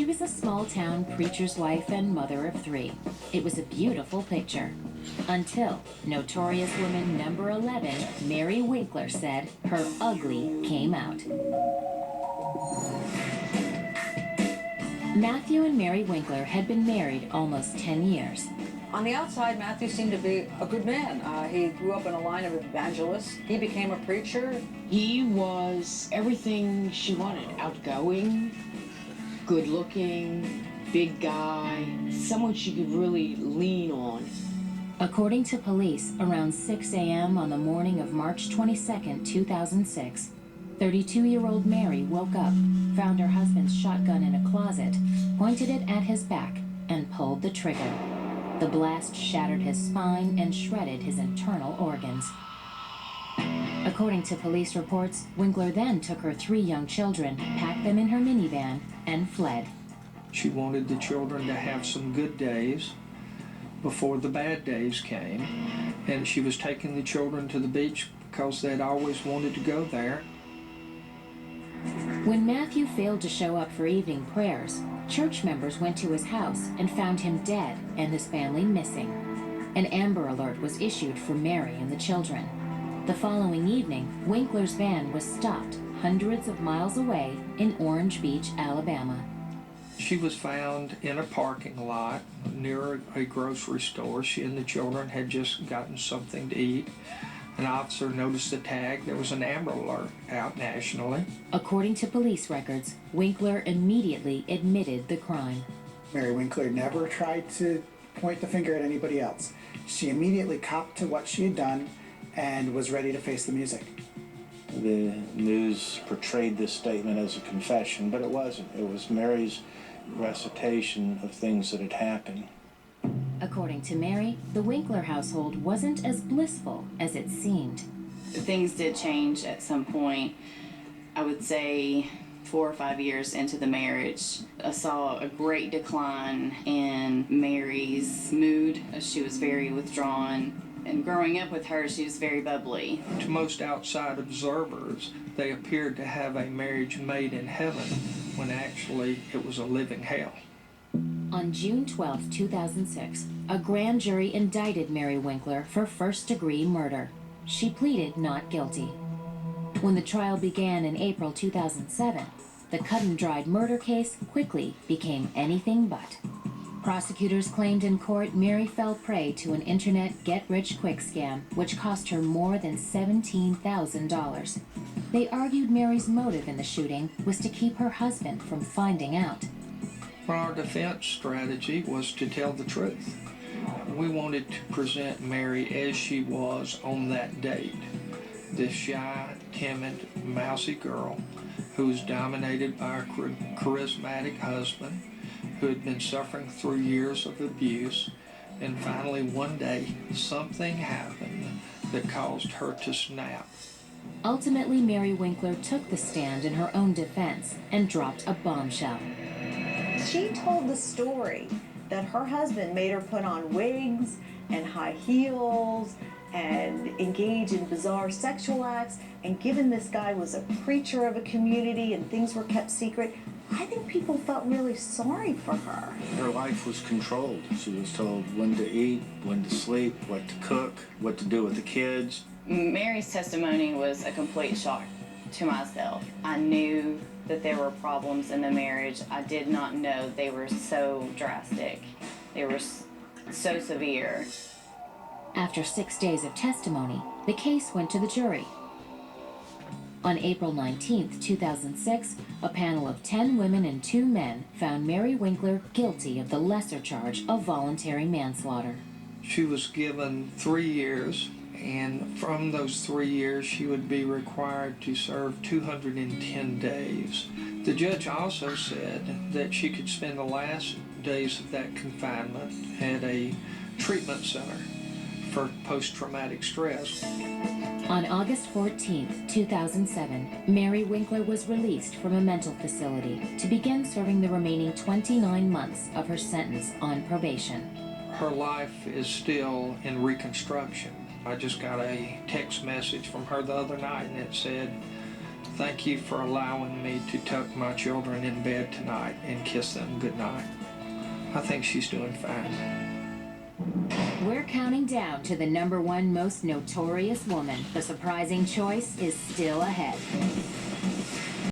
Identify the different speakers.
Speaker 1: She was a small-town preacher's wife and mother of 3. It was a beautiful picture. Until Notorious woman number 11, Mary Winkler, said her ugly came out. Matthew and Mary Winkler had been married almost 10 years.
Speaker 2: On the outside, Matthew seemed to be a good man. He grew up in a line of evangelists. He became a preacher.
Speaker 3: He was everything she wanted. Outgoing, good-looking, big guy, someone she could really lean on.
Speaker 1: According to police, around 6 a.m. on the morning of March 22, 2006, 32-year-old Mary woke up, found her husband's shotgun in a closet, pointed it at his back, and pulled the trigger. The blast shattered his spine and shredded his internal organs. According to police reports, Winkler then took her 3 young children, packed them in her minivan, and fled.
Speaker 4: She wanted the children to have some good days before the bad days came, and she was taking the children to the beach because they'd always wanted to go there.
Speaker 1: When Matthew failed to show up for evening prayers, church members went to his house and found him dead and his family missing. An Amber Alert was issued for Mary and the children. The following evening, Winkler's van was stopped hundreds of miles away in Orange Beach, Alabama.
Speaker 4: She was found in a parking lot near a grocery store. She and the children had just gotten something to eat. An officer noticed the tag. There was an Amber Alert out nationally.
Speaker 1: According to police records, Winkler immediately admitted the crime.
Speaker 5: Mary Winkler never tried to point the finger at anybody else. She immediately copped to what she had done and was ready to face the music.
Speaker 6: The news portrayed this statement as a confession, but it wasn't. It was Mary's recitation of things that had happened.
Speaker 1: According to Mary, the Winkler household wasn't as blissful as it seemed.
Speaker 7: Things did change at some point. I would say 4 or 5 years into the marriage, I saw a great decline in Mary's mood. She was very withdrawn. And growing up with her, she was very bubbly.
Speaker 4: To most outside observers, they appeared to have a marriage made in heaven when actually it was a living hell.
Speaker 1: On June 12, 2006, a grand jury indicted Mary Winkler for first-degree murder. She pleaded not guilty. When the trial began in April 2007, the cut-and-dried murder case quickly became anything but. Prosecutors claimed in court Mary fell prey to an internet get-rich-quick scam, which cost her more than $17,000. They argued Mary's motive in the shooting was to keep her husband from finding out.
Speaker 4: Our defense strategy was to tell the truth. We wanted to present Mary as she was on that date. This shy, timid, mousy girl who was dominated by a charismatic husband who had been suffering through years of abuse, and finally one day something happened that caused her to snap.
Speaker 1: Ultimately, Mary Winkler took the stand in her own defense and dropped a bombshell.
Speaker 8: She told the story that her husband made her put on wigs and high heels and engage in bizarre sexual acts, and given this guy was a preacher of a community and things were kept secret, I think people felt really sorry for her.
Speaker 6: Her life was controlled. She was told when to eat, when to sleep, what to cook, what to do with the kids.
Speaker 7: Mary's testimony was a complete shock to myself. I knew that there were problems in the marriage. I did not know they were so drastic. They were so severe.
Speaker 1: After 6 days of testimony, the case went to the jury. On April 19, 2006, a panel of 10 women and 2 men found Mary Winkler guilty of the lesser charge of voluntary manslaughter.
Speaker 4: She was given 3 years, and from those 3 years she would be required to serve 210 days. The judge also said that she could spend the last days of that confinement at a treatment center for post-traumatic stress.
Speaker 1: On August 14, 2007, Mary Winkler was released from a mental facility to begin serving the remaining 29 months of her sentence on probation.
Speaker 4: Her life is still in reconstruction. I just got a text message from her the other night and it said, Thank you for allowing me to tuck my children in bed tonight and kiss them goodnight. I think she's doing fine.
Speaker 1: We're counting down to the #1 most notorious woman. The surprising choice is still ahead.